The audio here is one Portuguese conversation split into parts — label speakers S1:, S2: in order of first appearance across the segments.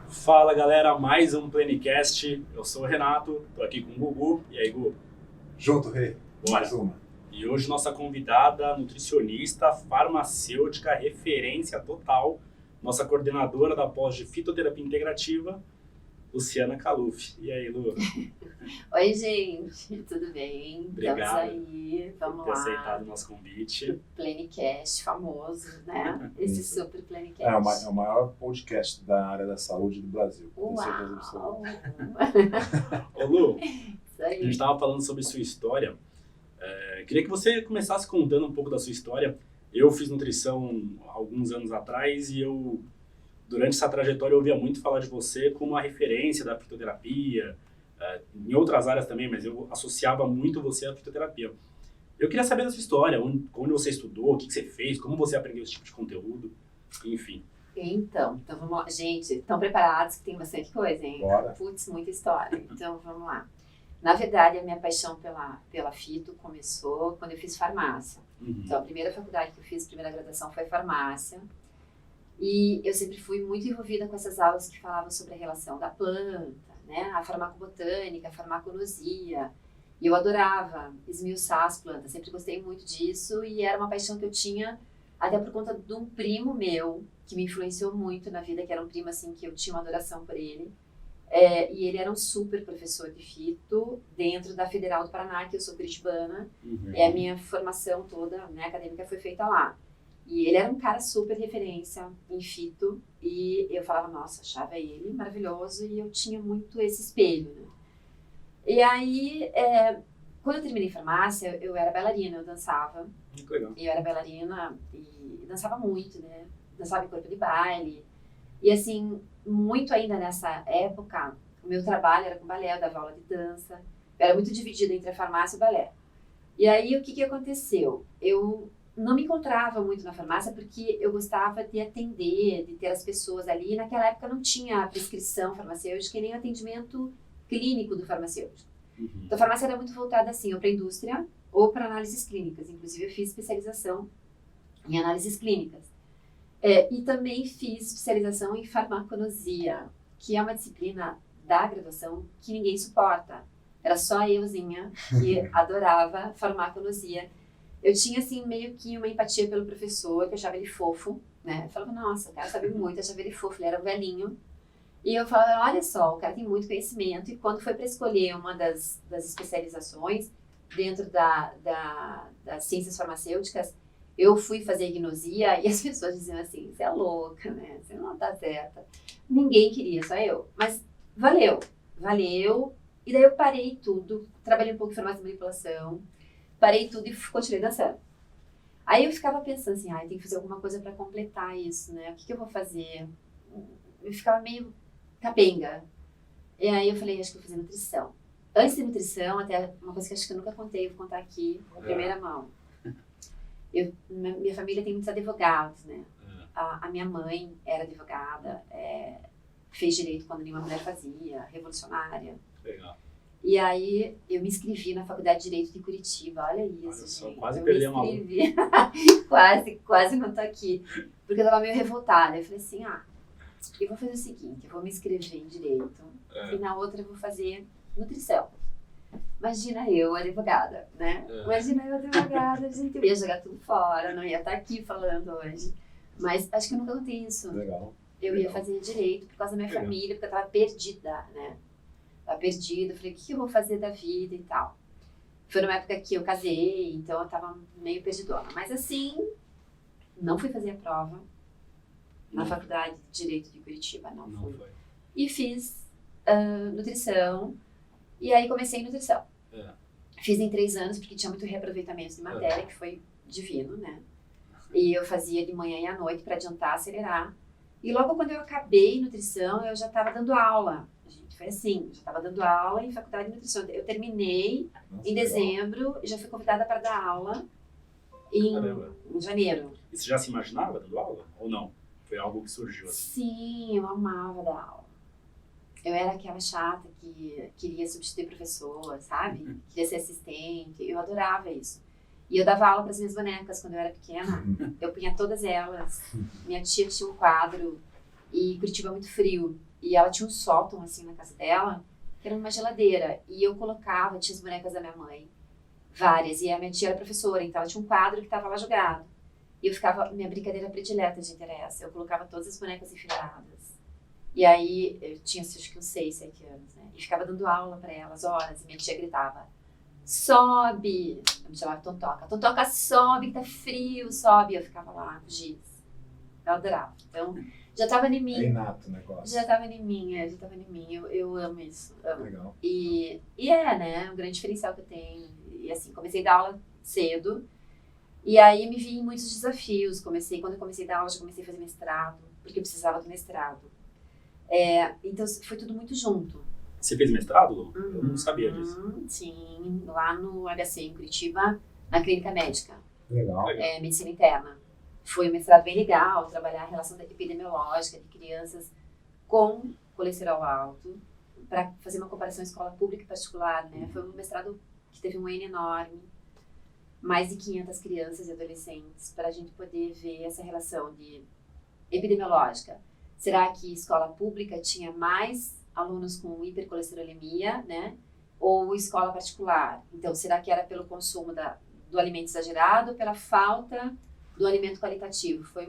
S1: Fala galera, mais um Plenicast. Eu sou o Renato, tô aqui com o Gugu. E aí, Gugu?
S2: Junto, Rei.
S1: Bora.
S2: Mais uma.
S1: E hoje nossa convidada, nutricionista, farmacêutica, referência total, nossa coordenadora da pós de fitoterapia integrativa, Luciana Caluf. E aí, Lu?
S3: Oi, gente, tudo bem?
S1: Obrigado.
S3: Estamos aí, vamos
S1: por ter
S3: lá.
S1: aceitado o nosso convite.
S3: Plenicast, famoso, né? Esse super Plenicast.
S2: É o maior podcast da área da saúde do Brasil. Tenho certeza absoluta.
S1: Ô, Lu,
S3: Isso
S1: a
S3: aí.
S1: gente estava falando sobre sua história. Queria que você começasse contando um pouco da sua história. Eu fiz nutrição alguns anos atrás e durante essa trajetória eu ouvia muito falar de você como uma referência da fitoterapia, em outras áreas também, mas eu associava muito você à fitoterapia. Eu queria saber da sua história, onde você estudou, o que você fez, como você aprendeu esse tipo de conteúdo, enfim.
S3: Então vamos lá. Gente, estão preparados que tem bastante coisa, hein?
S2: Bora.
S3: Putz, muita história. Então vamos lá. Na verdade, a minha paixão pela fito começou quando eu fiz farmácia.
S1: Uhum.
S3: Então, a primeira faculdade que eu fiz, a primeira graduação, foi farmácia. E eu sempre fui muito envolvida com essas aulas que falavam sobre a relação da planta, né? A farmacobotânica, a farmacologia. E eu adorava esmiuçar as plantas, sempre gostei muito disso e era uma paixão que eu tinha até por conta de um primo meu, que me influenciou muito na vida, que era um primo assim que eu tinha uma adoração por ele. E ele era um super professor de fito dentro da Federal do Paraná, que eu sou curitibana.
S1: Uhum.
S3: E a minha formação toda, né, acadêmica foi feita lá. E ele era um cara super referência em fito. E eu falava, nossa, achava ele maravilhoso e eu tinha muito esse espelho, né? E aí, quando eu terminei farmácia, eu era bailarina, eu dançava.
S1: Muito legal.
S3: Eu era bailarina e dançava muito, né? Dançava em corpo de baile. E assim, muito ainda nessa época, o meu trabalho era com balé, eu dava aula de dança. Eu era muito dividida entre a farmácia e o balé. E aí, o que aconteceu? Eu não me encontrava muito na farmácia porque eu gostava de atender, de ter as pessoas ali. E naquela época não tinha prescrição farmacêutica e nem atendimento clínico do farmacêutico.
S1: Uhum.
S3: Então, a farmácia era muito voltada assim, ou para a indústria ou para análises clínicas. Inclusive, eu fiz especialização em análises clínicas. E também fiz especialização em farmacologia, que é uma disciplina da graduação que ninguém suporta. Era só euzinha que adorava farmacologia. Eu tinha, assim, meio que uma empatia pelo professor, que eu achava ele fofo, né? Eu falava, nossa, o cara sabe muito, eu achava ele fofo, ele era um velhinho. E eu falava, olha só, o cara tem muito conhecimento. E quando foi para escolher uma das especializações dentro das ciências farmacêuticas, eu fui fazer gnosia e as pessoas diziam assim, você é louca, né? Você não tá certa. Ninguém queria, só eu. Mas valeu. E daí eu parei tudo, trabalhei um pouco em farmácia de manipulação, parei tudo e continuei dançando. Aí eu ficava pensando assim, tem que fazer alguma coisa para completar isso, né? O que eu vou fazer? Eu ficava meio capenga. E aí eu falei, acho que eu vou fazer nutrição. Antes de nutrição, até uma coisa que acho que eu nunca contei, vou contar aqui, em primeira mão. Minha família tem muitos advogados, né? A minha mãe era advogada, fez direito quando nenhuma mulher fazia, revolucionária.
S1: Legal.
S3: E aí eu me inscrevi na Faculdade de Direito de Curitiba, olha isso,
S1: Olha só,
S3: gente.
S1: quase
S3: Eu
S1: perdeu
S3: me
S1: uma
S3: inscrevi. quase não tô aqui. Porque eu tava meio revoltada. Eu falei assim, eu vou fazer o seguinte, eu vou me inscrever em Direito e na outra eu vou fazer nutrição. Imagina eu, advogada, né? Imagina eu, advogada, gente, eu ia jogar tudo fora, não ia estar aqui falando hoje. Mas acho que eu nunca contei isso.
S2: Legal.
S3: Eu ia fazer direito por causa da minha família, porque eu tava perdida, né? Tava perdida, eu falei, o que eu vou fazer da vida e tal. Foi numa época que eu casei, então eu tava meio perdidona. Mas assim, não fui fazer a prova na Faculdade de Direito de Curitiba, não fui. E fiz nutrição, e aí comecei em nutrição. Fiz em 3 anos, porque tinha muito reaproveitamento de matéria, que foi divino, né? E eu fazia de manhã e à noite para adiantar, acelerar. E logo quando eu acabei nutrição, eu já estava dando aula. Gente, foi assim, já estava dando aula em faculdade de nutrição. Eu terminei em dezembro e já fui convidada para dar aula em janeiro.
S1: E você já se imaginava dando aula ou não? Foi algo que surgiu assim?
S3: Sim, eu amava dar aula. eu era aquela chata que queria substituir professor, sabe? Queria ser assistente, eu adorava isso. E eu dava aula para as minhas bonecas quando eu era pequena, eu punha todas elas. Minha tia tinha um quadro, e Curitiba é muito frio, e ela tinha um sótão assim na casa dela, que era uma geladeira, e eu colocava, tinha as bonecas da minha mãe, várias, e a minha tia era professora, então ela tinha um quadro que estava lá jogado. E eu ficava, minha brincadeira predileta, gente, era essa, eu colocava todas as bonecas enfileiradas. E aí, eu tinha acho que uns 6, 7 anos, né? E ficava dando aula para elas horas, e minha tia gritava, sobe! Eu me chamava Tontoca. Tontoca, sobe, que tá frio, sobe. Eu ficava lá com giz. Eu adorava. Então, já tava em mim.
S2: É inato o negócio.
S3: Já tava em mim, já tava em mim. Eu amo isso. Amo.
S2: Legal.
S3: E é, né? Um grande diferencial que eu tenho. E assim, comecei a dar aula cedo. E aí me vi em muitos desafios. Quando eu comecei a dar aula, já comecei a fazer mestrado. Porque eu precisava do mestrado. Então, foi tudo muito junto.
S1: Você fez mestrado, Lu? Eu não sabia disso.
S3: Sim, lá no HC, em Curitiba, na clínica médica.
S2: Legal.
S3: Medicina interna. Foi um mestrado bem legal, trabalhar a relação epidemiológica de crianças com colesterol alto, para fazer uma comparação escola pública e particular, né? Foi um mestrado que teve um N enorme, mais de 500 crianças e adolescentes, para a gente poder ver essa relação de epidemiológica. Será que escola pública tinha mais alunos com hipercolesterolemia, né? Ou escola particular? Então, será que era pelo consumo do alimento exagerado ou pela falta do alimento qualitativo? Foi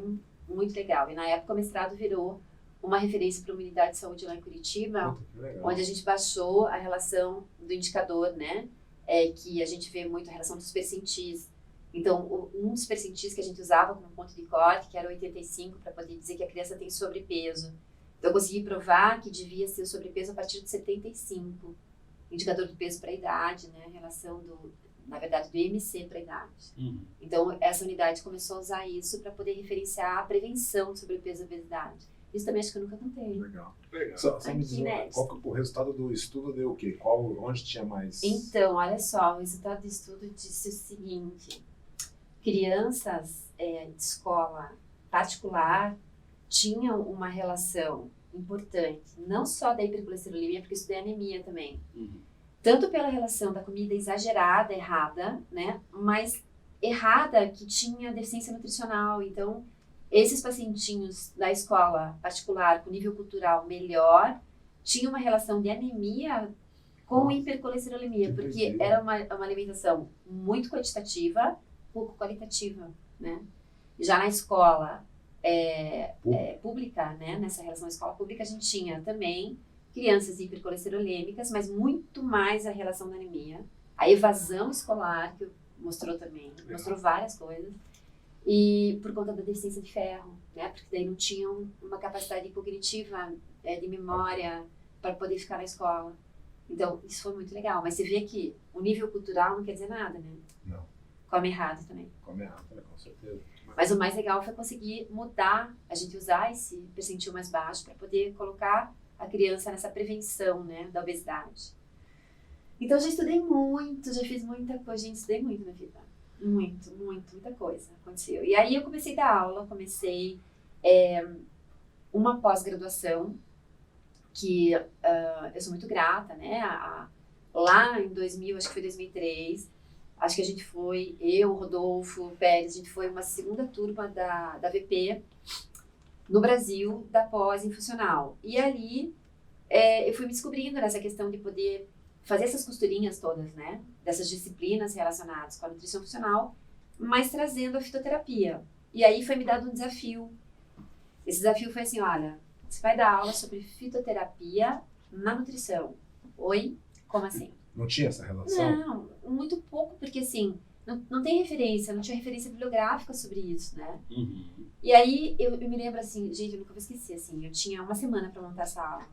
S3: muito legal. E na época o mestrado virou uma referência para uma unidade de saúde lá em Curitiba, onde a gente baixou a relação do indicador, né? Que a gente vê muito a relação dos percentis. Então, um dos percentis que a gente usava como ponto de corte, que era 85, para poder dizer que a criança tem sobrepeso. Então, eu consegui provar que devia ser o sobrepeso a partir de 75. Indicador do peso para a idade, né? A relação na verdade, do IMC para a idade. Então, essa unidade começou a usar isso para poder referenciar a prevenção de sobrepeso e obesidade. Isso também acho que eu nunca contei.
S2: Legal. Só me diz, qual que o resultado do estudo deu o quê? Onde tinha mais?
S3: Então, olha só, o resultado do estudo disse o seguinte: crianças de escola particular tinham uma relação importante, não só da hipercolesterolemia, porque isso é anemia também. Tanto pela relação da comida exagerada, errada, né? Mas errada que tinha deficiência nutricional. Então, esses pacientinhos da escola particular com nível cultural melhor tinham uma relação de anemia com hipercolesterolemia, porque era uma alimentação muito quantitativa, pouco qualitativa, né? Já na escola pública, né? Nessa relação escola pública, a gente tinha também crianças hipercolesterolêmicas, mas muito mais a relação da anemia. A evasão escolar, que mostrou também, mostrou várias coisas. E por conta da deficiência de ferro, né? Porque daí não tinham uma capacidade cognitiva, de memória, para poder ficar na escola. Então, isso foi muito legal. Mas você vê que o nível cultural não quer dizer nada, né?
S2: Não.
S3: Come errado também.
S2: Come errado, com certeza.
S3: Mas o mais legal foi conseguir mudar, a gente usar esse percentil mais baixo para poder colocar a criança nessa prevenção, né, da obesidade. Então, eu já estudei muito, já fiz muita coisa, gente, estudei muito na vida. Muita coisa aconteceu. E aí eu comecei a dar aula, uma pós-graduação, que eu sou muito grata, né, lá em 2000, acho que foi 2003, acho que a gente foi, eu, Rodolfo, Pérez, a gente foi uma segunda turma da VP, no Brasil, da pós em funcional. E ali, eu fui me descobrindo nessa questão de poder fazer essas costurinhas todas, né? Dessas disciplinas relacionadas com a nutrição funcional, mas trazendo a fitoterapia. E aí foi me dado um desafio. Esse desafio foi assim, olha, você vai dar aula sobre fitoterapia na nutrição. Oi? Como assim?
S2: Não tinha essa relação?
S3: Não, muito pouco, porque assim, não tem referência, não tinha referência bibliográfica sobre isso, né? E aí, eu me lembro assim, gente, eu nunca vou esquecer, assim, eu tinha uma semana para montar essa aula.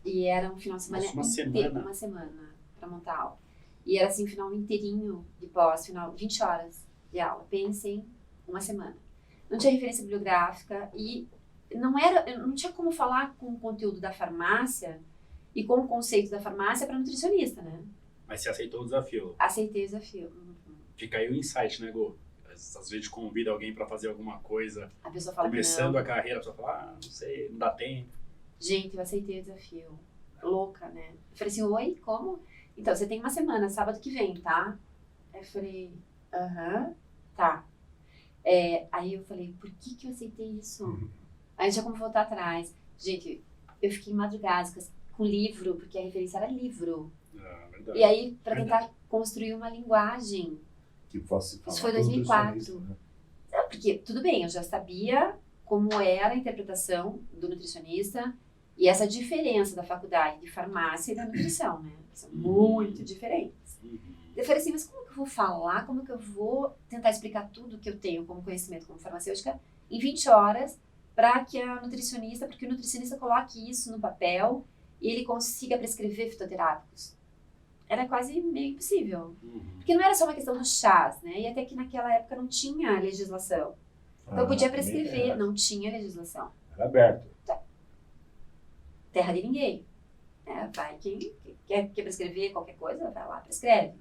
S3: E era um final de semana inteiro, uma semana para montar a aula. E era assim, um final inteirinho de pós, 20 horas de aula. Pensem, uma semana. Não tinha referência bibliográfica e não tinha como falar com o conteúdo da farmácia e com o conceito da farmácia para nutricionista, né?
S1: Mas você aceitou o desafio?
S3: Aceitei o desafio.
S1: Fica aí o insight, né, Gô? Às vezes convida alguém para fazer alguma coisa,
S3: a pessoa fala
S1: começando a carreira, a pessoa fala, não sei, não dá tempo.
S3: Gente, eu aceitei o desafio. louca, né? Eu falei assim, oi, como? Então, você tem uma semana, sábado que vem, tá? Aí eu falei, aham, tá. Aí eu falei, por que eu aceitei isso? Aí não tinha como voltar atrás. Gente, eu fiquei madrugadas com livro, porque a referência era livro.
S1: Verdade.
S3: E aí, para tentar construir uma linguagem.
S2: Que fosse falar
S3: Isso foi
S2: com o
S3: 2004.
S2: nutricionista, né?
S3: Não, porque, tudo bem, eu já sabia como era a interpretação do nutricionista e essa diferença da faculdade de farmácia e da nutrição, né? São muito diferentes. Eu falei assim, mas como que eu vou falar, como que eu vou tentar explicar tudo que eu tenho como conhecimento como farmacêutica em 20 horas para que a nutricionista, porque o nutricionista coloque isso no papel e ele consiga prescrever fitoterápicos. Era quase meio impossível. Porque não era só uma questão dos chás, né? E até que naquela época não tinha legislação. Então eu podia prescrever, não tinha legislação.
S2: Era aberto.
S3: Terra de ninguém. Vai, quem quer prescrever qualquer coisa, vai lá, prescreve.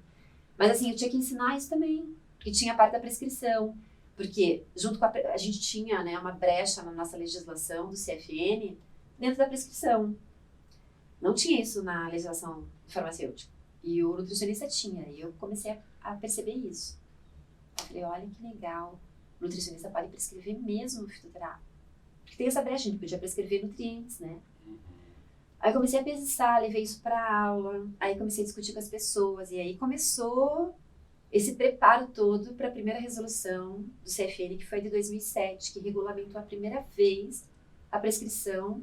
S3: Mas assim, eu tinha que ensinar isso também, porque tinha a parte da prescrição. Porque junto com a gente tinha, né, uma brecha na nossa legislação do CFN dentro da prescrição. Não tinha isso na legislação farmacêutica. E o nutricionista tinha. E eu comecei a perceber isso. Eu falei, olha que legal. O nutricionista pode prescrever mesmo o fitoterápico. Porque tem essa brecha, a gente podia prescrever nutrientes, né? Aí eu comecei a pensar, levei isso para aula, aí comecei a discutir com as pessoas, e aí começou esse preparo todo para a primeira resolução do CFN, que foi de 2007, que regulamentou a primeira vez a prescrição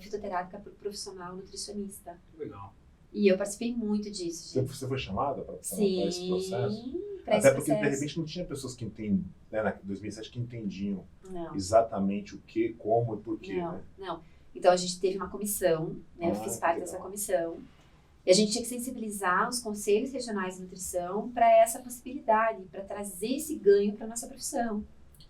S3: fitoterápica para o profissional nutricionista.
S1: Legal.
S3: E eu participei muito disso, gente.
S2: Você foi chamada para
S3: Sim,
S2: esse processo?
S3: para esse
S2: Até porque,
S3: processo.
S2: de repente, não tinha pessoas que entendem, né, em 2007, que entendiam
S3: Não.
S2: exatamente o que, como e por quê,
S3: Não,
S2: né?
S3: não. Então a gente teve uma comissão, né? Eu fiz parte dessa comissão. E a gente tinha que sensibilizar os conselhos regionais de nutrição para essa possibilidade, para trazer esse ganho para nossa profissão.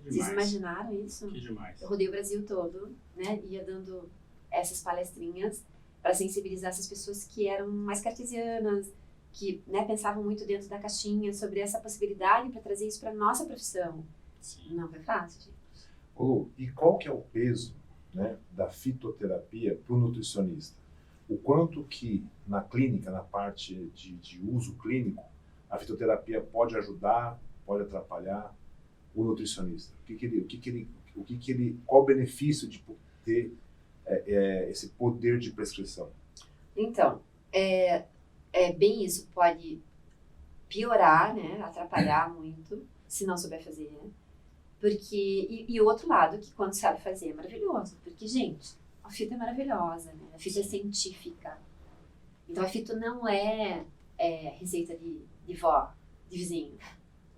S3: Vocês imaginaram isso?
S1: Que demais.
S3: Eu rodei o Brasil todo, né? Ia dando essas palestrinhas para sensibilizar essas pessoas que eram mais cartesianas, que, né, pensavam muito dentro da caixinha sobre essa possibilidade para trazer isso para nossa profissão.
S1: Sim.
S3: Não foi fácil, gente.
S2: E qual que é o peso, né, da fitoterapia para o nutricionista? O quanto que na clínica, na parte de uso clínico, a fitoterapia pode ajudar, pode atrapalhar o nutricionista? Qual o benefício de ter esse poder de prescrição?
S3: Então, é bem isso, pode piorar, né, atrapalhar muito, se não souber fazer, né? Porque, e o outro lado, que quando sabe fazer é maravilhoso, porque, gente, a fito é maravilhosa, né? A fito é científica. Então, a fito não é receita de vó, de vizinho.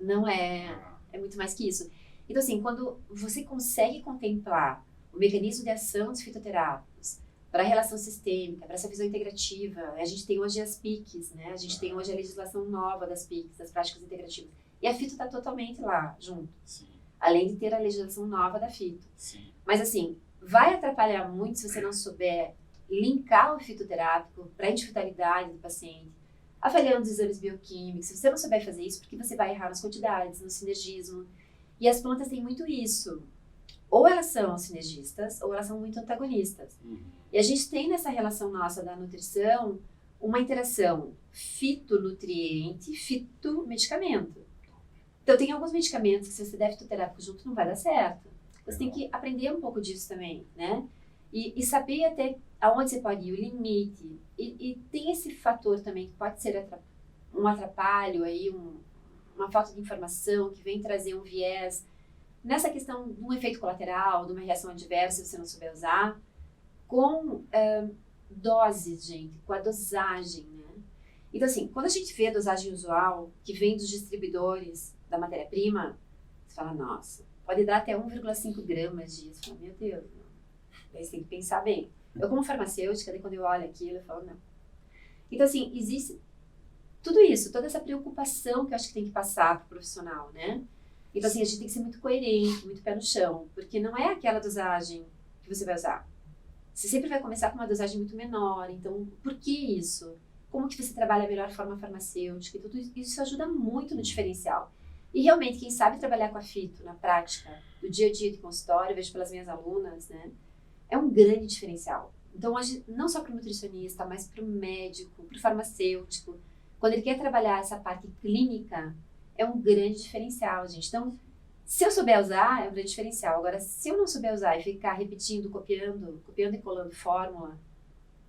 S3: Não é muito mais que isso. Então, assim, quando você consegue contemplar o mecanismo de ação dos fitoterápicos para a relação sistêmica, para essa visão integrativa, a gente tem hoje as PICs, né? A gente tem hoje a legislação nova das PICs, das práticas integrativas. E a fito está totalmente lá, junto.
S1: Sim.
S3: Além de ter a legislação nova da fito.
S1: Sim.
S3: Mas assim, vai atrapalhar muito se você não souber linkar o fitoterápico para a individualidade do paciente, avaliando os exames bioquímicos. Se você não souber fazer isso, porque você vai errar nas quantidades, no sinergismo. E as plantas têm muito isso. Ou elas são sinergistas, ou elas são muito antagonistas. E a gente tem nessa relação nossa da nutrição uma interação fitonutriente, fitomedicamento. Então, tem alguns medicamentos que se você der fitoterápico junto não vai dar certo. Você tem que aprender um pouco disso também, né? E saber até aonde você pode ir, o limite. E tem esse fator também que pode ser um atrapalho, aí, uma falta de informação que vem trazer um viés nessa questão de um efeito colateral, de uma reação adversa, se você não souber usar, com doses, gente, com a dosagem, né? Então, assim, quando a gente vê a dosagem usual, que vem dos distribuidores da matéria-prima, você fala, nossa, pode dar até 1,5 gramas disso. Você fala, meu Deus, não. Daí você tem que pensar bem. Eu, como farmacêutica, daí quando eu olho aquilo, eu falo, não. Então, assim, existe tudo isso, toda essa preocupação que eu acho que tem que passar para o profissional, né? Então, assim, a gente tem que ser muito coerente, muito pé no chão, porque não é aquela dosagem que você vai usar. Você sempre vai começar com uma dosagem muito menor, então, por que isso? Como que você trabalha a melhor forma farmacêutica? E tudo isso ajuda muito no diferencial. E realmente, quem sabe trabalhar com a fito na prática, do dia a dia de consultório, eu vejo pelas minhas alunas, né? É um grande diferencial. Então, hoje, não só para o nutricionista, mas para o médico, para o farmacêutico, quando ele quer trabalhar essa parte clínica, é um grande diferencial, gente. Então, se eu souber usar, é um grande diferencial. Agora, se eu não souber usar e ficar repetindo, copiando e colando fórmula,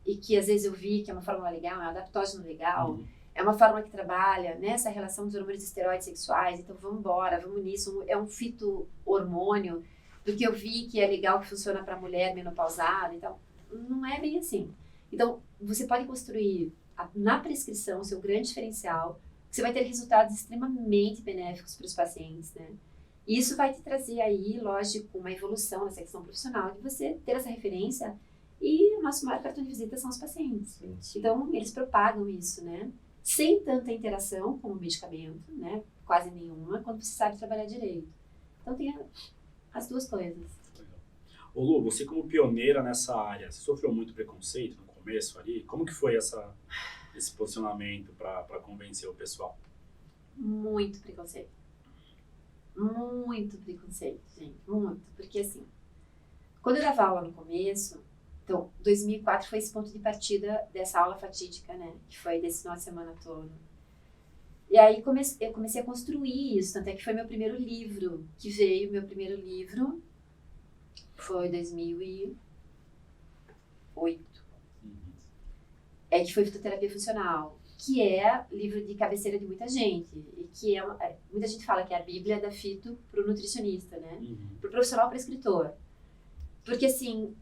S3: e que às vezes eu vi que é uma fórmula legal, é um adaptógeno legal, é uma fórmula que trabalha nessa relação dos hormônios esteroides sexuais, então vamos embora, vamos nisso, é um fito-hormônio, porque eu vi que é legal, que funciona para mulher menopausada, então não é bem assim. Então, você pode construir na prescrição o seu grande diferencial, que você vai ter resultados extremamente benéficos para os pacientes, né? E isso vai te trazer aí, lógico, uma evolução nessa questão profissional, de você ter essa referência, e o nosso maior cartão de visita são os pacientes. Então, eles propagam isso, né? Sem tanta interação com o medicamento, né? Quase nenhuma, quando você sabe trabalhar direito. Então, tem as duas coisas.
S1: Ô Lu, você como pioneira nessa área, você sofreu muito preconceito no começo ali? Como que foi esse posicionamento para convencer o pessoal?
S3: Muito preconceito. Muito preconceito, gente. Muito. Porque, assim, quando eu dava aula no começo, então, 2004 foi esse ponto de partida dessa aula fatídica, né? Que foi desse final de semana todo. E aí eu comecei a construir isso, tanto é que foi meu primeiro livro, que veio, meu primeiro livro foi 2008. Que foi Fitoterapia Funcional, que é livro de cabeceira de muita gente, e que muita gente fala que é a bíblia da fito para o nutricionista, né? Para o profissional prescritor. Porque, assim,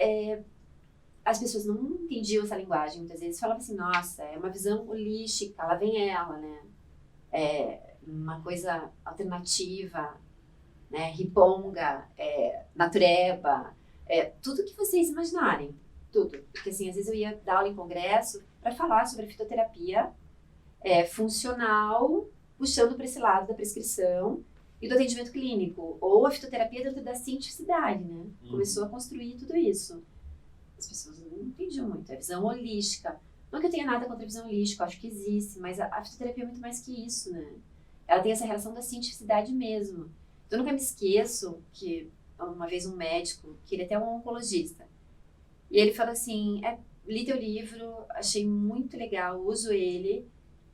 S3: as pessoas não entendiam essa linguagem, muitas vezes falavam assim, nossa, é uma visão holística, lá vem ela, né? É uma coisa alternativa, né? Riponga, natureba, tudo que vocês imaginarem, tudo. Porque, assim, às vezes eu ia dar aula em congresso para falar sobre a fitoterapia funcional, puxando para esse lado da prescrição e do atendimento clínico, ou a fitoterapia dentro da cientificidade, né? Começou a construir tudo isso. As pessoas não entendiam muito, a visão holística. Não que eu tenha nada contra a visão holística, eu acho que existe, mas a fitoterapia é muito mais que isso, né? Ela tem essa relação da cientificidade mesmo. Então, eu nunca me esqueço que, uma vez um médico, que ele até é um oncologista, e ele falou assim, li teu livro, achei muito legal, uso ele,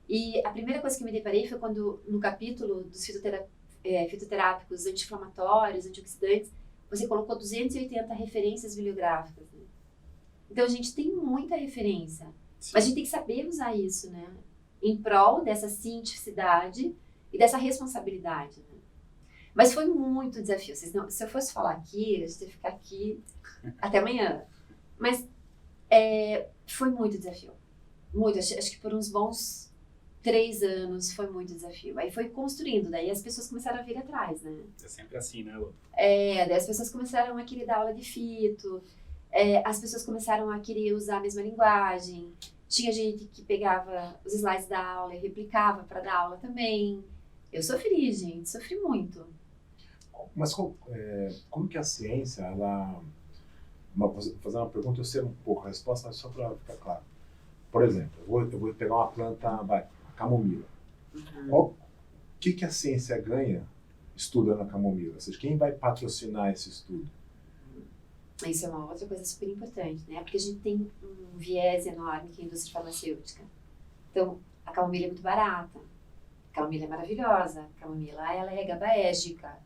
S3: e a primeira coisa que me deparei foi quando, no capítulo dos fitoterápicos anti-inflamatórios, antioxidantes, você colocou 280 referências bibliográficas, né? Então, a gente tem muita referência, mas a gente tem que saber usar isso, né? Em prol dessa cientificidade e dessa responsabilidade, né? Mas foi muito desafio. Se eu fosse falar aqui, a gente ia ficar aqui até amanhã. Mas foi muito desafio. Muito. Acho que por uns bons 3 anos foi muito desafio. Aí foi construindo, daí as pessoas começaram a vir atrás, né?
S1: É sempre assim, né, Lu?
S3: Daí as pessoas começaram a querer dar aula de fito, as pessoas começaram a querer usar a mesma linguagem. Tinha gente que pegava os slides da aula e replicava para dar aula também. Eu sofri, gente, sofri muito.
S2: Mas como que a ciência, vou fazer uma pergunta, eu sei um pouco a resposta, mas só para ficar claro. Por exemplo, eu vou pegar uma planta, a camomila. O que a ciência ganha estudando a camomila? Ou seja, quem vai patrocinar esse estudo?
S3: Isso é uma outra coisa super importante, né? Porque a gente tem um viés enorme que é a indústria farmacêutica. Então, a camomila é muito barata, a camomila é maravilhosa, a camomila ela é gabaérgica.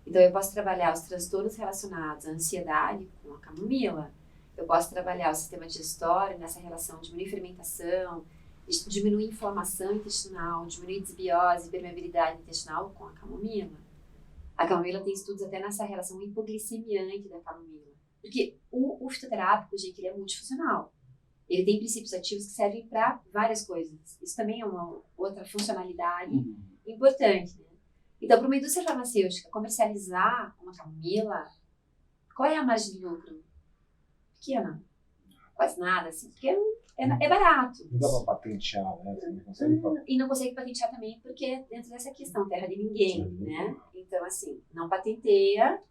S3: Então, eu posso trabalhar os transtornos relacionados à ansiedade com a camomila. Eu posso trabalhar o sistema digestório nessa relação, diminuir fermentação, diminuir inflamação intestinal, diminuir desbiose e permeabilidade intestinal com a camomila. A camomila tem estudos até nessa relação hipoglicemiante da camomila. Porque o fitoterápico, gente, ele é multifuncional. Ele tem princípios ativos que servem para várias coisas. Isso também é uma outra funcionalidade importante, né? Então, para uma indústria farmacêutica comercializar uma camomila, qual é a margem de lucro? Pequena. Quase nada, assim, porque é barato.
S2: Não dá para patentear, né? Você não consegue
S3: E não consegue patentear também, porque dentro dessa questão, terra de ninguém, né? Então, assim, não patenteia.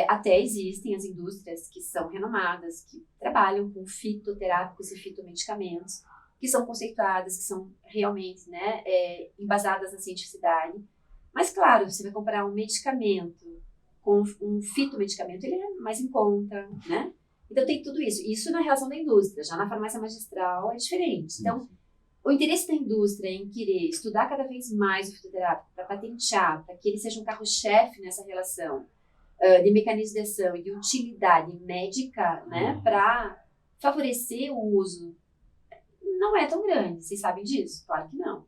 S3: Até existem as indústrias que são renomadas, que trabalham com fitoterápicos e fitomedicamentos, que são conceituadas, que são realmente, né, embasadas na cientificidade. Mas, claro, você vai comparar um medicamento com um fitomedicamento, ele é mais em conta, né? Então tem tudo isso. Isso na relação da indústria. Já na farmácia magistral é diferente. Então, o interesse da indústria em querer estudar cada vez mais o fitoterápico para patentear, para que ele seja um carro-chefe nessa relação de mecanismo de ação e de utilidade médica, né, para favorecer o uso, não é tão grande. Vocês sabem disso? Claro que não.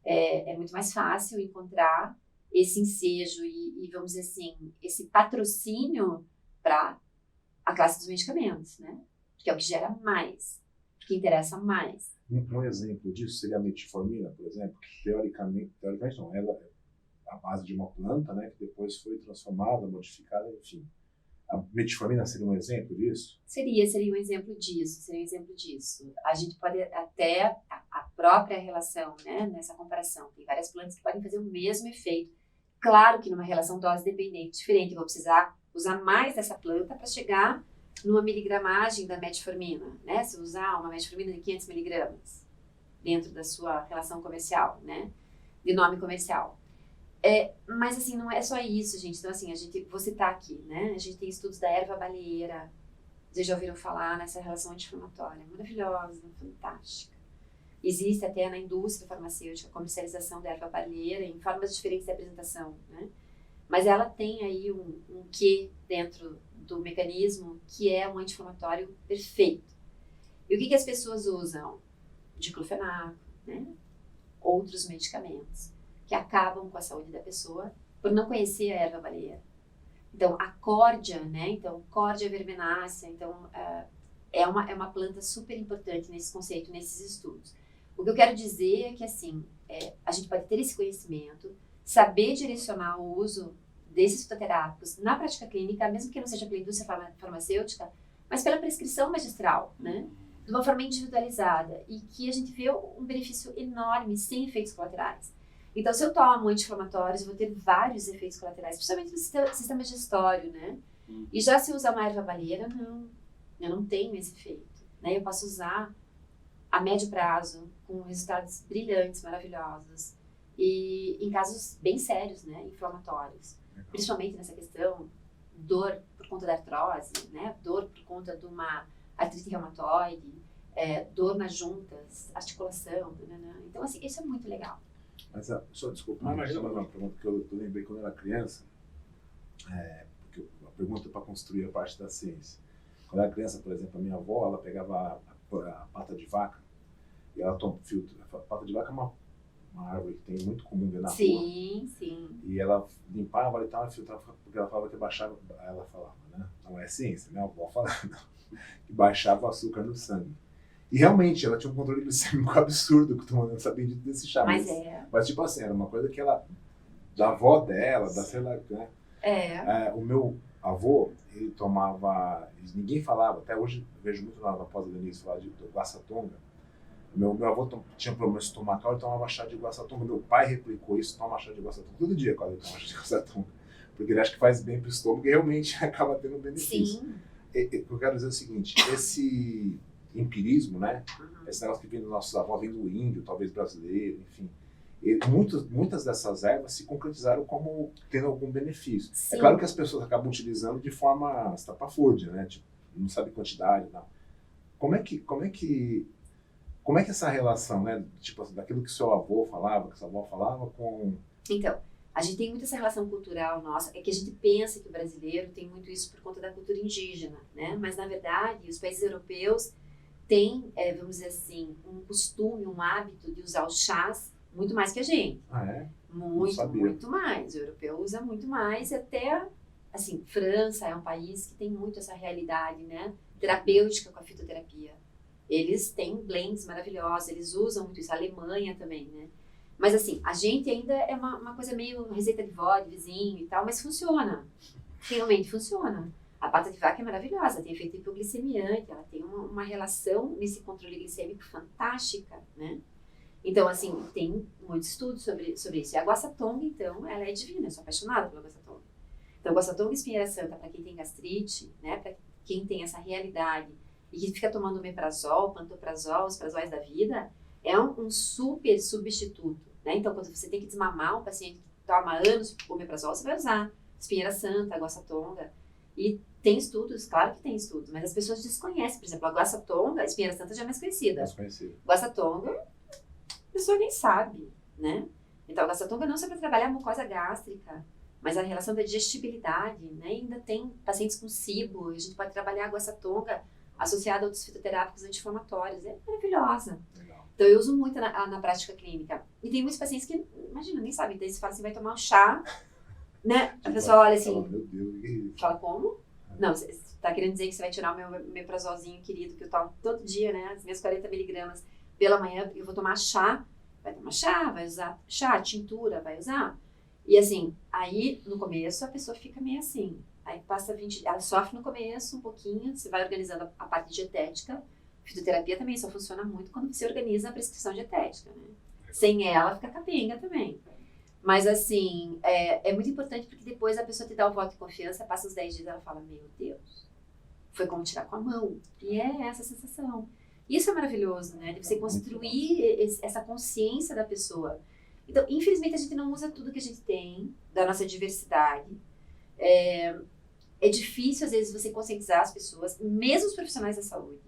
S3: É muito mais fácil encontrar esse ensejo e, vamos dizer assim, esse patrocínio para a classe dos medicamentos, né? Que é o que gera mais, que interessa mais.
S2: Um exemplo disso seria a metformina, por exemplo, que teoricamente não, ela é a base de uma planta, né, que depois foi transformada, modificada, enfim. A metformina seria um exemplo disso?
S3: Seria um exemplo disso, A gente pode até, a própria relação, né, nessa comparação, tem várias plantas que podem fazer o mesmo efeito. Claro que numa relação dose-dependente diferente, eu vou precisar usar mais dessa planta para chegar numa miligramagem da metformina, né? Se usar uma metformina de 500 miligramas dentro da sua relação comercial, né? De nome comercial. Mas assim, não é só isso, gente. Então assim, vou citar aqui, né? A gente tem estudos da erva baleeira. Vocês já ouviram falar nessa relação anti-inflamatória? Maravilhosa, fantástica. Existe até na indústria farmacêutica a comercialização da erva baleeira em formas diferentes de apresentação, né? Mas ela tem aí um quê dentro do mecanismo que é um anti-inflamatório perfeito. E o que as pessoas usam? Diclofenaco, né? Outros medicamentos que acabam com a saúde da pessoa por não conhecer a erva baleeira. Então, a córdia, né? Então, córdia verbenácea, então, é uma planta super importante nesse conceito, nesses estudos. O que eu quero dizer é que, assim, a gente pode ter esse conhecimento, saber direcionar o uso desses fitoterápicos na prática clínica, mesmo que não seja pela indústria farmacêutica, mas pela prescrição magistral, né? De uma forma individualizada e que a gente vê um benefício enorme sem efeitos colaterais. Então, se eu tomo anti-inflamatórios, eu vou ter vários efeitos colaterais, principalmente no sistema digestório, né? E já se usar uma erva baleeira, não, eu não tenho esse efeito, né? Eu posso usar a médio prazo, com resultados brilhantes, maravilhosos, e em casos bem sérios, né? Inflamatórios. Principalmente nessa questão, dor por conta da artrose, né? Dor por conta de uma artrite reumatoide, dor nas juntas, articulação, né? Então, assim, isso é muito legal.
S2: Mas, só desculpa, uma pergunta que eu lembrei quando eu era criança, porque a pergunta é para construir a parte da ciência. Quando eu era criança, por exemplo, a minha avó, ela pegava a pata de vaca e ela tomava filtro. A pata de vaca é uma árvore que tem muito comum ver na rua.
S3: Sim.
S2: E ela limpava e tal, e filtrava, porque ela falava que baixava, ela falava, né? Não é ciência, minha avó falando, que baixava o açúcar no sangue. E realmente, ela tinha um controle glicêmico absurdo, que eu não sabia desse chá. Mas tipo assim, era uma coisa que ela, da avó dela, da sei lá, né? O meu avô, ele tomava, ninguém falava, até hoje eu vejo muito na pós-Denise falar do guaçatonga. Meu avô tinha problema estomacal, ele tomava chá de guaçatonga. Meu pai replicou isso, toma chá de guaçatonga. Todo dia quase ele toma chá de guaçatonga. Porque ele acha que faz bem pro estômago e realmente acaba tendo um benefício. Sim. Eu quero dizer o seguinte, esse empirismo, né? Esse negócio que vem dos nossos avós, vem do índio, talvez brasileiro, enfim. Muitas dessas ervas se concretizaram como tendo algum benefício. Sim. É claro que as pessoas acabam utilizando de forma estapafúrdia, né? Tipo, não sabe quantidade e tal. Como é que essa relação, né? Tipo, daquilo que seu avô falava, que sua avó falava com... Então,
S3: a gente tem muito essa relação cultural nossa, é que a gente pensa que o brasileiro tem muito isso por conta da cultura indígena, né? Mas, na verdade, os países europeus têm, vamos dizer assim, um costume, um hábito de usar os chás muito mais que a gente.
S2: Ah, é?
S3: Muito mais. O europeu usa muito mais, e até, assim, França é um país que tem muito essa realidade, né? Terapêutica com a fitoterapia. Eles têm blends maravilhosos, eles usam muito isso. A Alemanha também, né? Mas assim, a gente ainda é uma coisa meio receita de vó, de vizinho e tal, mas funciona. Realmente funciona. A pata de vaca é maravilhosa, tem efeito hipoglicemiante, ela tem uma relação nesse controle glicêmico fantástica, né? Então, assim, tem muitos estudos sobre isso. E a guaçatonga, então, ela é divina, eu sou apaixonada pela guaçatonga. Então, guaçatonga e espinheira santa, para quem tem gastrite, né? Para quem tem essa realidade e que fica tomando omeprazol, pantoprazol, os prazóis da vida, é um super substituto, né? Então, quando você tem que desmamar um paciente que toma anos omeprazol, você vai usar espinheira santa, guaçatonga. E tem estudos, claro que tem estudos, mas as pessoas desconhecem. Por exemplo, a guaçatonga, a espinheira santa já é mais conhecida. Guaçatonga, a pessoa nem sabe, né? Então, a guaçatonga não só para trabalhar a mucosa gástrica, mas a relação da digestibilidade, né? Ainda tem pacientes com SIBO, a gente pode trabalhar a guaçatonga associada a outros fitoterápicos anti-inflamatórios. É maravilhosa.
S2: Legal.
S3: Então, eu uso muito na prática clínica. E tem muitos pacientes que, imagina, nem sabem. Daí você fala assim, vai tomar um chá, né? A pessoa olha assim,
S2: Meu Deus.
S3: fala, como? Não, você tá querendo dizer que você vai tirar o meu meprazolzinho querido, que eu tomo todo dia, né? As minhas 40 miligramas pela manhã, eu vou tomar chá. Vai tomar chá, vai usar chá, tintura, vai usar. E assim, aí no começo a pessoa fica meio assim. Aí passa 20, ela sofre no começo um pouquinho, você vai organizando a parte dietética. Fitoterapia também só funciona muito quando você organiza a prescrição dietética, né? Sem ela fica capenga também. Mas assim, é muito importante porque depois a pessoa te dá o voto de confiança, passa os 10 dias e ela fala, meu Deus, foi como tirar com a mão. E é essa sensação. Isso é maravilhoso, né? De você construir essa consciência da pessoa. Então, infelizmente, a gente não usa tudo que a gente tem, da nossa diversidade. É difícil, às vezes, você conscientizar as pessoas, mesmo os profissionais da saúde,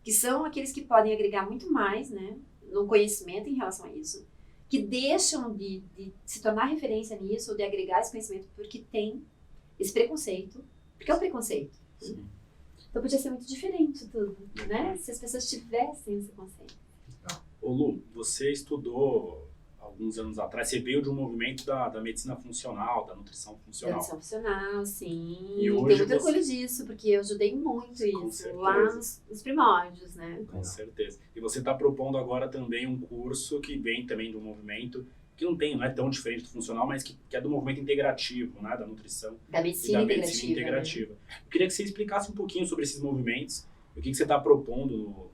S3: que são aqueles que podem agregar muito mais, né, no conhecimento em relação a isso, que deixam de se tornar referência nisso, ou de agregar esse conhecimento, porque tem esse preconceito. Porque é um preconceito.
S1: Sim.
S3: Então podia ser muito diferente tudo, né? Se as pessoas tivessem esse conceito.
S1: Ô Lu, você estudou alguns anos atrás, você veio de um movimento da medicina funcional, da nutrição funcional.
S3: Nutrição funcional, sim.
S1: E hoje
S3: tenho muito
S1: você...
S3: orgulho disso, porque eu ajudei muito
S1: Com
S3: isso,
S1: certeza.
S3: lá nos primórdios, né?
S1: Com certeza. E você está propondo agora também um curso que vem também do movimento, que não é tão diferente do funcional, mas que é do movimento integrativo, né? Da nutrição
S3: Da
S1: e
S3: medicina
S1: da
S3: integrativa.
S1: medicina
S3: Né?
S1: integrativa. Eu queria que você explicasse um pouquinho sobre esses movimentos, o que você está propondo no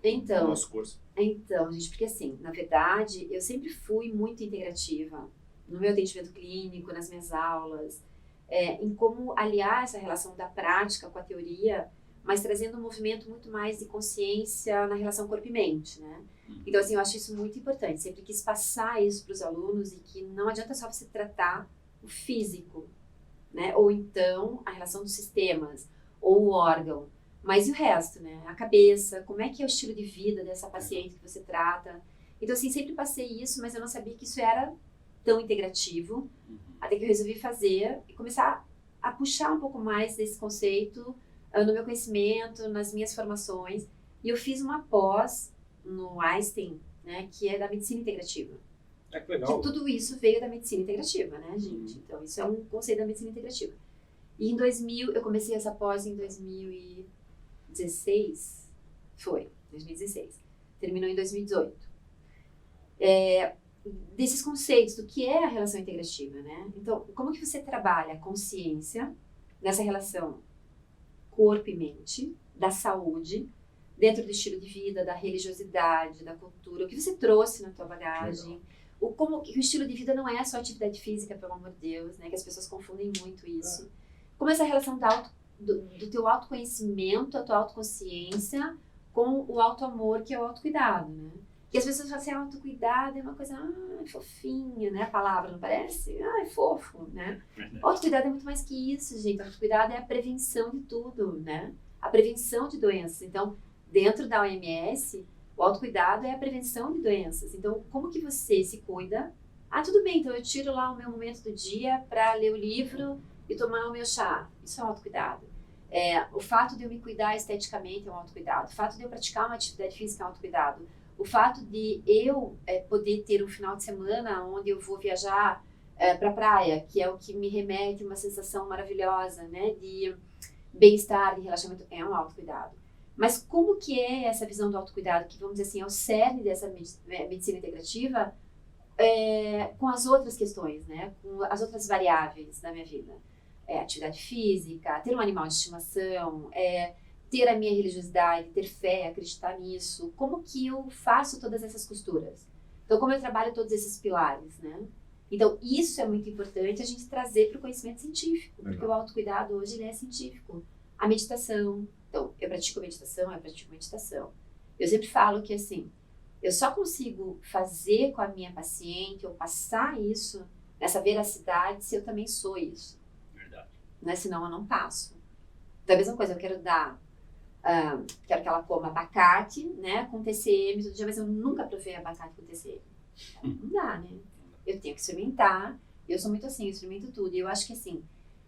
S1: nosso curso.
S3: Então, gente, porque assim, na verdade, eu sempre fui muito integrativa no meu atendimento clínico, nas minhas aulas, em como aliar essa relação da prática com a teoria, mas trazendo um movimento muito mais de consciência na relação corpo e mente, né? Então, assim, eu acho isso muito importante. Sempre quis passar isso para os alunos e que não adianta só você tratar o físico, né? Ou então a relação dos sistemas, ou o órgão. Mas e o resto, né? A cabeça, como é que é o estilo de vida dessa paciente que você trata. Então, assim, sempre passei isso, mas eu não sabia que isso era tão integrativo. Até que eu resolvi fazer e começar a puxar um pouco mais desse conceito no meu conhecimento, nas minhas formações. E eu fiz uma pós no Einstein, né, que é da medicina integrativa.
S1: Que legal.
S3: Que tudo isso veio da medicina integrativa, né, gente? Então, isso é um conceito da medicina integrativa. E em 2000, eu comecei essa pós em 2016. Foi, 2016. Terminou em 2018. Desses conceitos do que é a relação integrativa, né? Então, como que você trabalha a consciência nessa relação corpo e mente, da saúde, dentro do estilo de vida, da religiosidade, da cultura, o que você trouxe na tua bagagem, como que o estilo de vida não é só atividade física, pelo amor de Deus, né? Que as pessoas confundem muito isso. Como essa relação do teu autoconhecimento, a tua autoconsciência, com o autoamor, que é o autocuidado, né? Porque as pessoas falam assim, autocuidado é uma coisa, fofinha, né? A palavra, não parece? É fofo, né? Autocuidado é muito mais que isso, gente. Autocuidado é a prevenção de tudo, né? A prevenção de doenças. Então, dentro da OMS, o autocuidado é a prevenção de doenças. Então, como que você se cuida? Tudo bem, então eu tiro lá o meu momento do dia para ler o livro e tomar o meu chá. Isso é um autocuidado. O fato de eu me cuidar esteticamente é um autocuidado. O fato de eu praticar uma atividade física é um autocuidado. O fato de eu poder ter um final de semana onde eu vou viajar para a praia, que é o que me remete a uma sensação maravilhosa, né, de bem-estar, de relaxamento, é um autocuidado. Mas como que é essa visão do autocuidado, que vamos dizer assim, é o cerne dessa medicina integrativa, com as outras questões, né, com as outras variáveis da minha vida? Atividade física, ter um animal de estimação, ter a minha religiosidade, ter fé, acreditar nisso. Como que eu faço todas essas costuras? Então, como eu trabalho todos esses pilares, né? Então, isso é muito importante a gente trazer para o conhecimento científico, porque o autocuidado hoje ele é científico. A meditação. Então, eu pratico meditação. Eu sempre falo que, assim, eu só consigo fazer com a minha paciente ou passar isso, nessa veracidade, se eu também sou isso.
S1: Verdade.
S3: Né? Senão eu não passo. Então, a mesma coisa, eu quero dar, quero que ela coma abacate, né, com TCM todo dia, mas eu nunca provei abacate com TCM. Não dá, né? Eu tenho que experimentar. Eu sou muito assim, eu experimento tudo. E eu acho que, assim,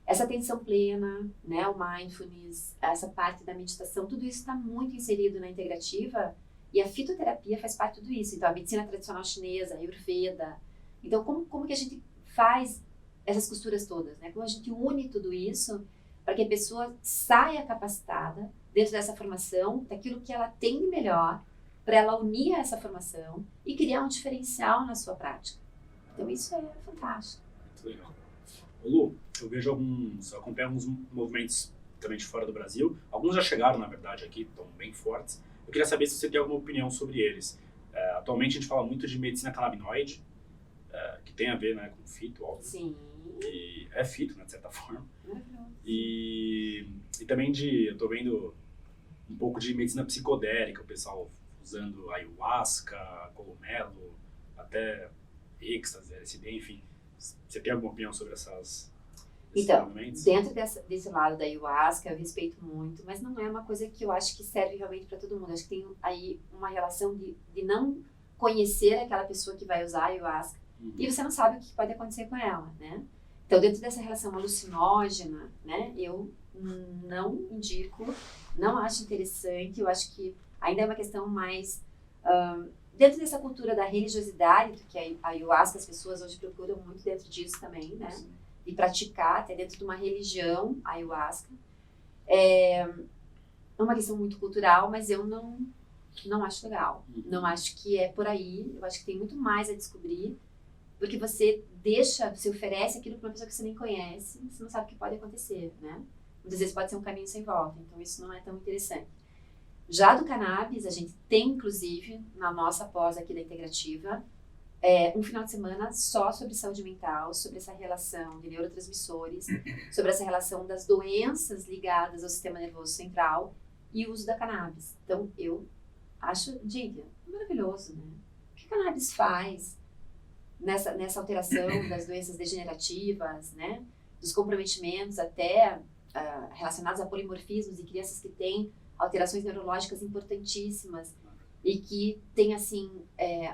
S3: essa atenção plena, né, o mindfulness, essa parte da meditação, tudo isso está muito inserido na integrativa e a fitoterapia faz parte de tudo isso. Então, a medicina tradicional chinesa, a Ayurveda. Então, como que a gente faz essas costuras todas, né? Como a gente une tudo isso para que a pessoa saia capacitada dentro dessa formação, daquilo que ela tem de melhor, para ela unir a essa formação e criar um diferencial na sua prática. Então, isso é fantástico.
S1: Muito legal. Ô, Lu, eu vejo eu acompanho alguns movimentos também de fora do Brasil. Alguns já chegaram, na verdade, aqui, estão bem fortes. Eu queria saber se você tem alguma opinião sobre eles. Atualmente a gente fala muito de medicina canabinoide, que tem a ver, né, com fito, óbvio.
S3: Sim.
S1: E é fito, né, de certa forma.
S3: Maravilhoso.
S1: E também eu tô vendo um pouco de medicina psicodélica, o pessoal usando ayahuasca, cogumelo, até êxtase, LSD, enfim. Você tem alguma opinião sobre esses
S3: então,
S1: movimentos?
S3: dentro desse lado da ayahuasca, eu respeito muito, mas não é uma coisa que eu acho que serve realmente para todo mundo. Acho que tem aí uma relação de não conhecer aquela pessoa que vai usar a ayahuasca e você não sabe o que pode acontecer com ela, né? Então, dentro dessa relação alucinógena, né, eu não indico, não acho interessante, eu acho que ainda é uma questão mais... dentro dessa cultura da religiosidade, que a ayahuasca, as pessoas hoje procuram muito dentro disso também, né?
S1: Sim.
S3: E praticar, até dentro de uma religião, a ayahuasca. É uma questão muito cultural, mas eu não acho legal. Não acho que é por aí, eu acho que tem muito mais a descobrir, porque você oferece aquilo para uma pessoa que você nem conhece, você não sabe o que pode acontecer, né? Muitas vezes pode ser um caminho sem volta, então isso não é tão interessante. Já do cannabis, a gente tem, inclusive, na nossa pós aqui da Integrativa, um final de semana só sobre saúde mental, sobre essa relação de neurotransmissores, sobre essa relação das doenças ligadas ao sistema nervoso central e o uso da cannabis. Então, eu acho, gente, maravilhoso, né? O que a cannabis faz nessa alteração das doenças degenerativas, né? Dos comprometimentos até relacionados a polimorfismos e crianças que têm alterações neurológicas importantíssimas e que tem, assim,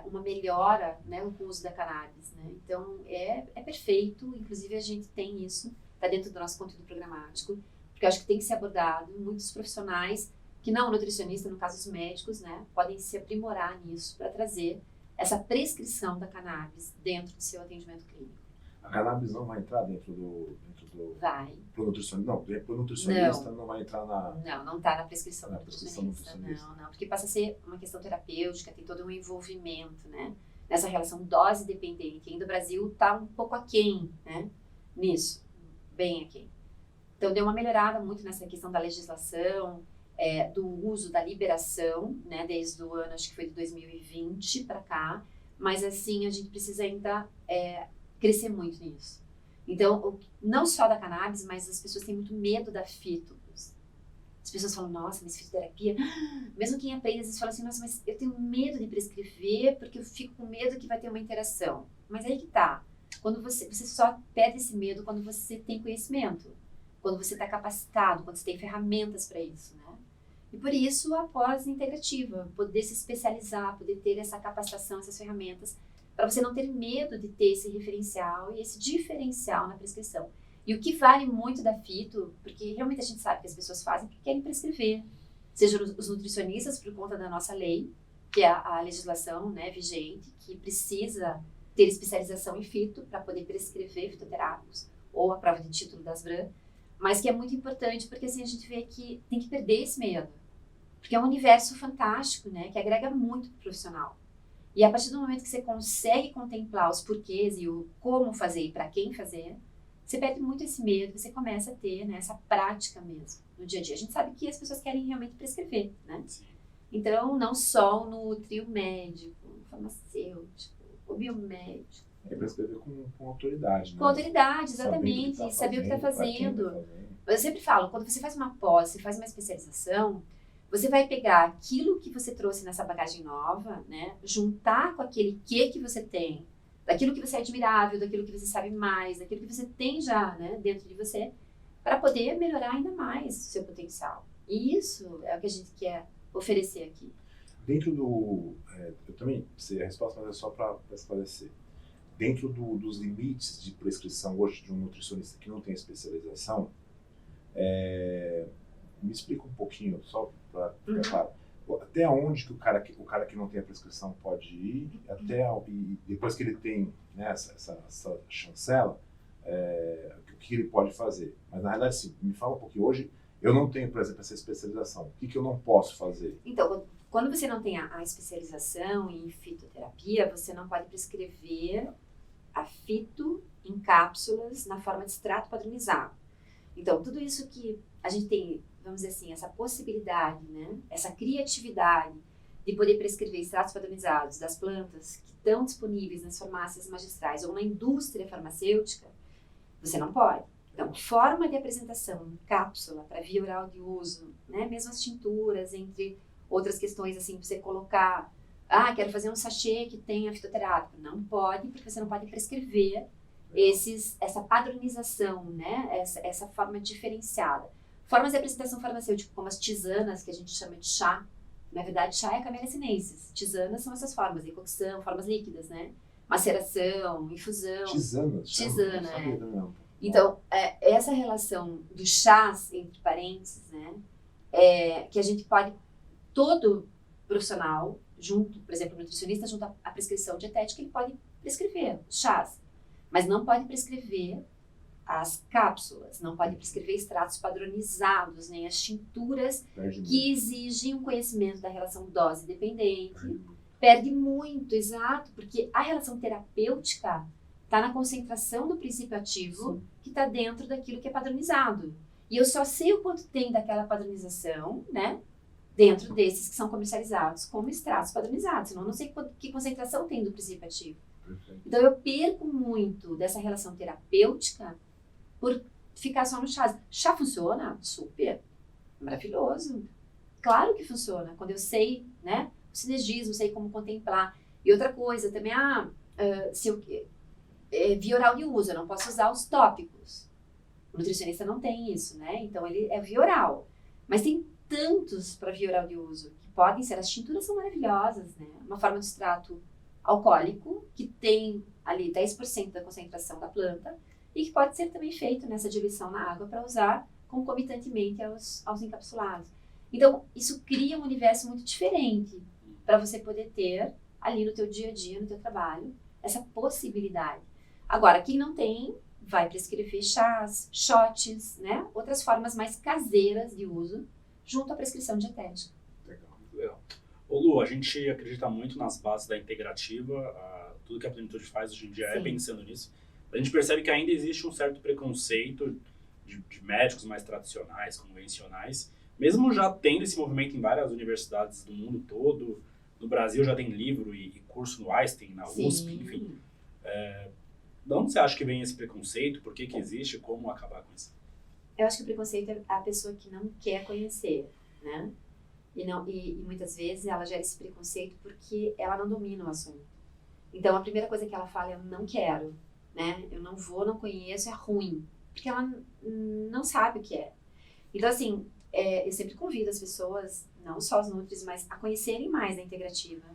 S3: uma melhora, né, com o uso da cannabis, né? Então, é perfeito, inclusive a gente tem isso, está dentro do nosso conteúdo programático, porque eu acho que tem que ser abordado, muitos profissionais, que não nutricionistas, no caso os médicos, né, podem se aprimorar nisso para trazer essa prescrição da cannabis dentro do seu atendimento clínico.
S2: A cannabis não vai entrar dentro do
S3: Vai.
S2: pro nutricionista? Não, pro nutricionista não vai entrar na...
S3: Não está na prescrição do
S2: prescrição
S3: nutricionista. Não, porque passa a ser uma questão terapêutica, tem todo um envolvimento, né? Nessa relação dose-dependente. Ainda o Brasil está um pouco aquém, né? Nisso, bem aquém. Então, deu uma melhorada muito nessa questão da legislação, do uso da liberação, né? Desde o ano, acho que foi de 2020 para cá. Mas, assim, a gente precisa ainda crescer muito nisso. Então, não só da cannabis, mas as pessoas têm muito medo da fito. As pessoas falam, nossa, mas fitoterapia... Mesmo quem aprende, às vezes fala assim, nossa, mas eu tenho medo de prescrever porque eu fico com medo que vai ter uma interação. Mas aí que tá. Quando você só perde esse medo quando você tem conhecimento. Quando você está capacitado, quando você tem ferramentas para isso, né? E por isso, a pós-integrativa, poder se especializar, poder ter essa capacitação, essas ferramentas, para você não ter medo de ter esse referencial e esse diferencial na prescrição. E o que vale muito da fito, porque realmente a gente sabe que as pessoas fazem porque querem prescrever, seja os nutricionistas por conta da nossa lei, que é a legislação, né, vigente, que precisa ter especialização em fito para poder prescrever fitoterápicos, ou a prova de título das BRAM, mas que é muito importante porque assim a gente vê que tem que perder esse medo, porque é um universo fantástico, né, que agrega muito pro profissional. E a partir do momento que você consegue contemplar os porquês e o como fazer e para quem fazer, você perde muito esse medo, você começa a ter, né, essa prática mesmo no dia a dia. A gente sabe que as pessoas querem realmente prescrever, né? Sim. Então, não só o nutri, o médico, o farmacêutico, o biomédico.
S2: É prescrever com autoridade, né?
S3: Com autoridade, exatamente. Saber o que está fazendo. Eu sempre falo, quando você faz uma pós, você faz uma especialização, você vai pegar aquilo que você trouxe nessa bagagem nova, né? Juntar com aquele que você tem, daquilo que você é admirável, daquilo que você sabe mais, daquilo que você tem já, né, dentro de você, para poder melhorar ainda mais o seu potencial. E isso é o que a gente quer oferecer aqui.
S2: Dentro do... eu também sei a resposta, mas é só para esclarecer. Dentro dos limites de prescrição hoje de um nutricionista que não tem especialização, me explica um pouquinho, só para ficar claro, até onde que o cara que não tem a prescrição pode ir, e depois que ele tem, né, essa chancela, o que ele pode fazer. Mas na realidade, sim, me fala um pouquinho. Hoje, eu não tenho, por exemplo, essa especialização. O que eu não posso fazer?
S3: Então, quando você não tem a especialização em fitoterapia, você não pode prescrever a fito em cápsulas na forma de extrato padronizado. Então, tudo isso que a gente tem, vamos dizer assim, essa possibilidade, né, essa criatividade de poder prescrever extratos padronizados das plantas que estão disponíveis nas farmácias magistrais ou na indústria farmacêutica, você não pode. Então, forma de apresentação em cápsula para via oral de uso, né, mesmo as tinturas, entre outras questões, assim, você colocar, quero fazer um sachê que tenha fitoterápico. Não pode, porque você não pode prescrever essa padronização, né, essa forma diferenciada. Formas de apresentação farmacêutica, como as tisanas, que a gente chama de chá. Na verdade, chá é a Camellia sinensis. Tisanas são essas formas, decocção, formas líquidas, né? Maceração, infusão. Tisana, Então, essa relação dos chás, entre parênteses, né? Que a gente pode, todo profissional, junto, por exemplo, o nutricionista, junto à prescrição dietética, ele pode prescrever os chás. Mas não pode prescrever as cápsulas, não pode prescrever extratos padronizados, nem as tinturas que exigem um conhecimento da relação dose-dependente. Perde muito, exato, porque a relação terapêutica está na concentração do princípio ativo, que está dentro daquilo que é padronizado. E eu só sei o quanto tem daquela padronização, né, dentro desses que são comercializados como extratos padronizados, senão eu não sei que concentração tem do princípio ativo. Então eu perco muito dessa relação terapêutica por ficar só no chá. Chá funciona? Super. Maravilhoso. Claro que funciona. Quando eu sei, né, o sinergismo, sei como contemplar. E outra coisa também, via oral de uso, eu não posso usar os tópicos. O nutricionista não tem isso, né? Então ele é via oral. Mas tem tantos para via oral de uso que podem ser, as tinturas são maravilhosas, né? Uma forma de extrato alcoólico, que tem ali 10% da concentração da planta e que pode ser também feito nessa diluição na água para usar concomitantemente aos encapsulados. Então, isso cria um universo muito diferente para você poder ter ali no teu dia a dia, no teu trabalho, essa possibilidade. Agora, quem não tem, vai prescrever chás, shots, né? Outras formas mais caseiras de uso, junto à prescrição dietética.
S1: Legal. Ô Lu, a gente acredita muito nas bases da integrativa, tudo que a Plenitude faz hoje em dia é pensando nisso. A gente percebe que ainda existe um certo preconceito de médicos mais tradicionais, convencionais, mesmo já tendo esse movimento em várias universidades do mundo todo. No Brasil já tem livro e curso no Einstein, na USP, enfim. De onde você acha que vem esse preconceito? Por que existe? Como acabar com isso?
S3: Eu acho que o preconceito é a pessoa que não quer conhecer, né? E muitas vezes ela gera esse preconceito porque ela não domina o assunto. Então, a primeira coisa que ela fala é: eu não quero, né? Eu não vou, não conheço, é ruim. Porque ela não sabe o que é. Então, assim, eu sempre convido as pessoas, não só os nutris, mas a conhecerem mais a integrativa.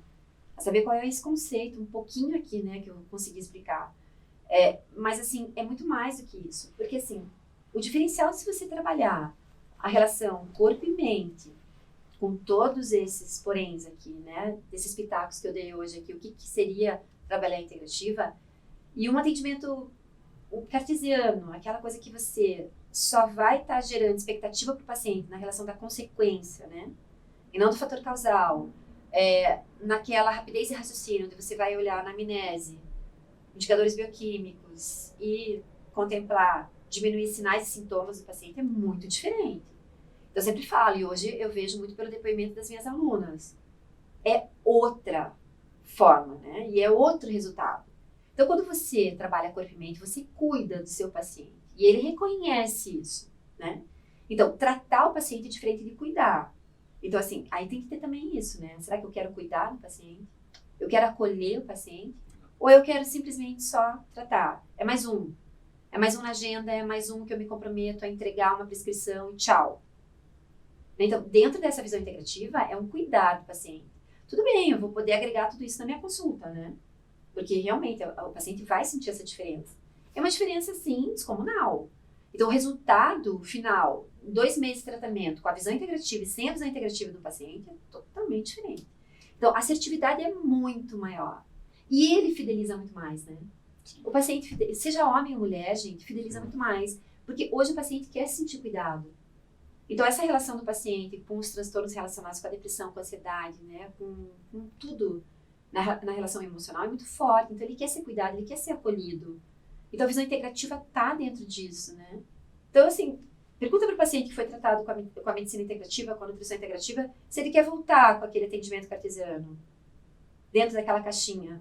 S3: A saber qual é esse conceito, um pouquinho aqui, né, que eu consegui explicar. Mas, assim, é muito mais do que isso. Porque, assim, o diferencial, se você trabalhar a relação corpo e mente, com todos esses poréns aqui, né, desses pitacos que eu dei hoje aqui, o que seria trabalhar a integrativa, e um atendimento cartesiano, aquela coisa que você só vai estar gerando expectativa para o paciente na relação da consequência, né, e não do fator causal, naquela rapidez de raciocínio, onde você vai olhar na amnese, indicadores bioquímicos e contemplar, diminuir sinais e sintomas do paciente, é muito diferente. Eu sempre falo, e hoje eu vejo muito pelo depoimento das minhas alunas, é outra forma, né? E é outro resultado. Então, quando você trabalha corpo e mente, você cuida do seu paciente, e ele reconhece isso, né? Então, tratar o paciente é diferente de cuidar. Então, assim, aí tem que ter também isso, né? Será que eu quero cuidar do paciente? Eu quero acolher o paciente? Ou eu quero simplesmente só tratar? É mais um. É mais um na agenda, é mais um que eu me comprometo a entregar uma prescrição e tchau. Então, dentro dessa visão integrativa, é um cuidar do paciente. Tudo bem, eu vou poder agregar tudo isso na minha consulta, né? Porque realmente o paciente vai sentir essa diferença. É uma diferença, sim, descomunal. Então, o resultado final, 2 meses de tratamento, com a visão integrativa e sem a visão integrativa do paciente, é totalmente diferente. Então, a assertividade é muito maior. E ele fideliza muito mais, né? O paciente, seja homem ou mulher, gente, fideliza muito mais. Porque hoje o paciente quer se sentir cuidado. Então, essa relação do paciente com os transtornos relacionados com a depressão, com a ansiedade, né? Com tudo na relação emocional é muito forte. Então, ele quer ser cuidado, ele quer ser acolhido. Então, a visão integrativa está dentro disso, né? Então, assim, pergunta para o paciente que foi tratado com a medicina integrativa, com a nutrição integrativa, se ele quer voltar com aquele atendimento cartesiano, dentro daquela caixinha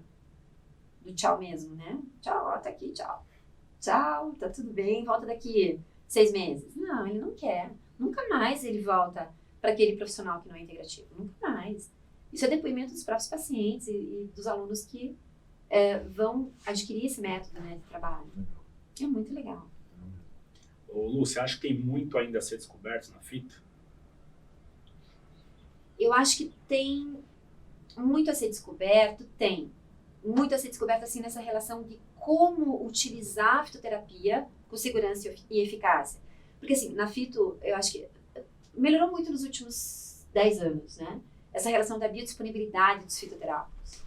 S3: do tchau mesmo, né? Tchau, ó, tá aqui, tchau. Tchau, tá tudo bem, volta daqui 6 meses. Não, ele não quer. Nunca mais ele volta para aquele profissional que não é integrativo. Nunca mais. Isso é depoimento dos próprios pacientes e dos alunos que vão adquirir esse método, né, de trabalho. É muito legal.
S1: Ô, Lu, você acha que tem muito ainda a ser descoberto na fito?
S3: Eu acho que tem muito a ser descoberto, muito a ser descoberto assim nessa relação de como utilizar a fitoterapia com segurança e eficácia. Porque assim, na fito, eu acho que melhorou muito nos últimos 10 anos, né? Essa relação da biodisponibilidade dos fitoterápicos.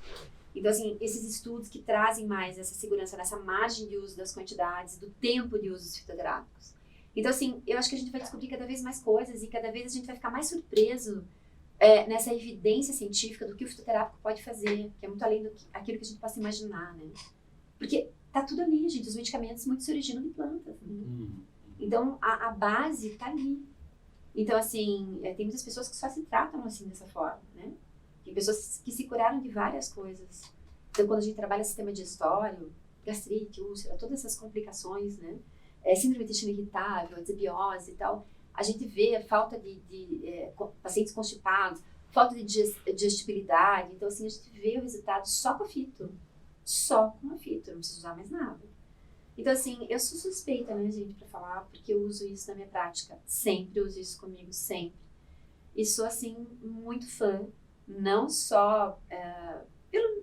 S3: Então, assim, esses estudos que trazem mais essa segurança nessa margem de uso das quantidades, do tempo de uso dos fitoterápicos. Então, assim, eu acho que a gente vai descobrir cada vez mais coisas e cada vez a gente vai ficar mais surpreso nessa evidência científica do que o fitoterápico pode fazer, que é muito além daquilo que a gente possa imaginar, né? Porque tá tudo ali, gente, os medicamentos muito se originam de plantas, né? Então, a base tá ali. Então, assim, tem muitas pessoas que só se tratam assim, dessa forma, né? Tem pessoas que se curaram de várias coisas. Então, quando a gente trabalha sistema digestório, gastrite, úlcera, todas essas complicações, né? Síndrome do intestino irritável, desbiose e tal, a gente vê a falta de pacientes constipados, falta de digestibilidade. Então, assim, a gente vê o resultado só com a fito. Só com a fito, não precisa usar mais nada. Então, assim, eu sou suspeita, né, gente, pra falar, porque eu uso isso na minha prática. Sempre uso isso comigo, sempre. E sou, assim, muito fã, não só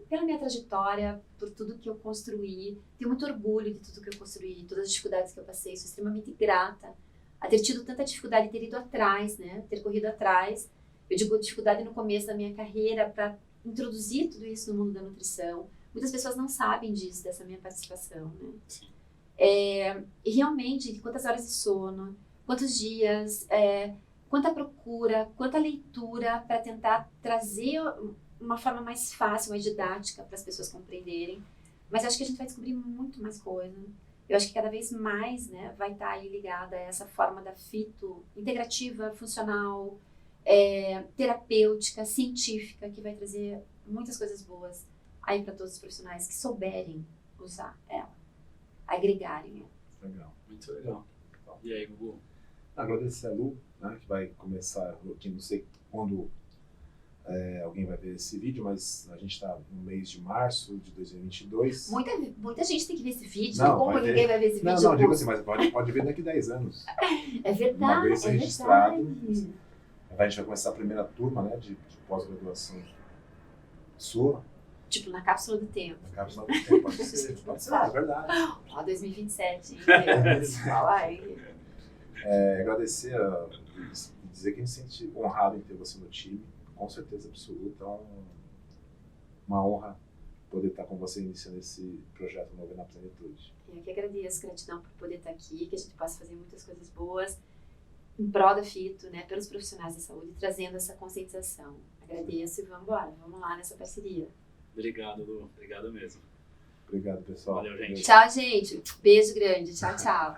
S3: pela minha trajetória, por tudo que eu construí. Tenho muito orgulho de tudo que eu construí, todas as dificuldades que eu passei. Sou extremamente grata a ter tido tanta dificuldade e ter ido atrás, né, ter corrido atrás. Eu digo dificuldade no começo da minha carreira para introduzir tudo isso no mundo da nutrição. Muitas pessoas não sabem disso, dessa minha participação, né?
S1: Sim.
S3: E realmente, quantas horas de sono, quantos dias, quanta procura, quanta leitura para tentar trazer uma forma mais fácil, mais didática para as pessoas compreenderem. Mas eu acho que a gente vai descobrir muito mais coisa. Eu acho que cada vez mais, né, vai estar aí ligada a essa forma da fito integrativa, funcional, terapêutica, científica, que vai trazer muitas coisas boas aí para todos os profissionais que souberem usar ela, agregarem ela.
S2: Legal.
S1: Muito legal. E aí, Gugu?
S2: Agradecer a Lu, né, que vai começar, não sei quando alguém vai ver esse vídeo, mas a gente está no mês de março de 2022.
S3: Muita gente tem que ver esse vídeo,
S2: Não,
S3: como ninguém vai ver esse vídeo?
S2: Não, digo assim, mas pode ver daqui a 10 anos.
S3: É verdade,
S2: Uma vez registrado.
S3: verdade.
S2: A gente vai começar a primeira turma, né, de pós-graduação sua.
S3: Tipo, na cápsula do tempo.
S2: Na cápsula do tempo, pode ser, é verdade.
S3: Ó, 2027, hein? Fala aí.
S2: Agradecer e dizer que a gente se sente honrado em ter você no time, com certeza absoluta. É uma honra poder estar com você iniciando esse projeto novo na plenitude.
S3: Eu que agradeço, gratidão por poder estar aqui, que a gente possa fazer muitas coisas boas em prol da fito, né, pelos profissionais da saúde, trazendo essa conscientização. Agradeço e vamos embora, vamos lá nessa parceria.
S1: Obrigado, Lu. Obrigado mesmo.
S2: Obrigado, pessoal.
S1: Valeu, gente.
S3: Tchau, gente. Beijo grande. Tchau, tchau.